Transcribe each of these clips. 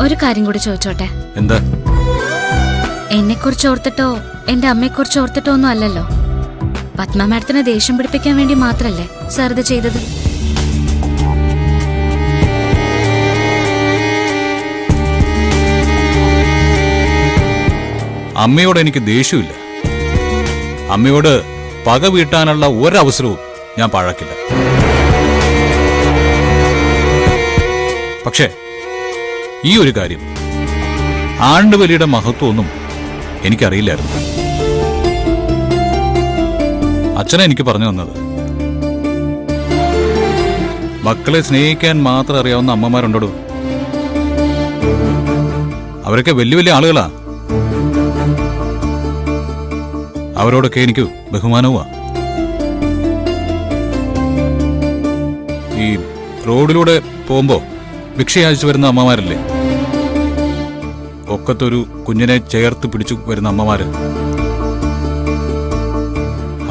ഒരു കാര്യം കൂടി ചോദിച്ചോട്ടെ? എന്താ? എന്നെ കുറിച്ച് ഓർത്തിട്ടോ എന്റെ അമ്മയെ കുറിച്ച് ഓർത്തിട്ടോ ഒന്നും അല്ലല്ലോ. പത്മ മാഡത്തിനെ ദേഷ്യം പിടിപ്പിക്കാൻ വേണ്ടി മാത്രല്ലേ സാർ ഇത് ചെയ്തത്? അമ്മയോട് എനിക്ക് ദേഷ്യമില്ല. അമ്മയോട് പക വീട്ടാനുള്ള ഒരവസരവും ഞാൻ പാഴാക്കില്ല. പക്ഷേ ഈ ഒരു കാര്യം, ആണ്ടുബലിയുടെ മഹത്വമൊന്നും എനിക്കറിയില്ലായിരുന്നു. അച്ഛനെ എനിക്ക് പറഞ്ഞു തന്നത്. മക്കളെ സ്നേഹിക്കാൻ മാത്രം അറിയാവുന്ന അമ്മമാരുണ്ടോ? അവരൊക്കെ വലിയ വലിയ ആളുകളാ. അവരോടൊക്കെ എനിക്ക് ബഹുമാനവുമാ. ഈ റോഡിലൂടെ പോകുമ്പോ ഭിക്ഷയാചിച്ചു വരുന്ന അമ്മമാരല്ലേ, ഒക്കത്തൊരു കുഞ്ഞിനെ ചേർത്ത് പിടിച്ചു വരുന്ന അമ്മമാര്.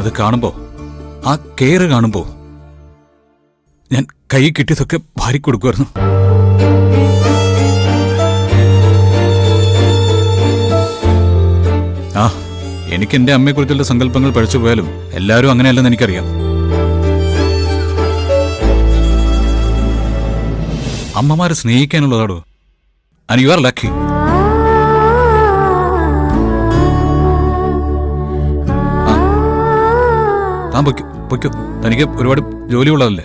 അത് കാണുമ്പോ, ആ കെയർ കാണുമ്പോ ഞാൻ കൈ കിട്ടിയതൊക്കെ ഭാര്യ കൊടുക്കുമായിരുന്നു. ആ, എനിക്ക് എന്റെ അമ്മയെക്കുറിച്ചുള്ള സങ്കല്പങ്ങൾ പഴിച്ചു പോയാലും എല്ലാവരും അങ്ങനെയല്ലെന്ന് എനിക്കറിയാം. അമ്മമാരെ സ്നേഹിക്കാനുള്ളതാടോ. And you are lucky. താൻ പൊയ്ക്കോ, തനിക്ക് ഒരുപാട് ജോലിയുള്ളതല്ലേ.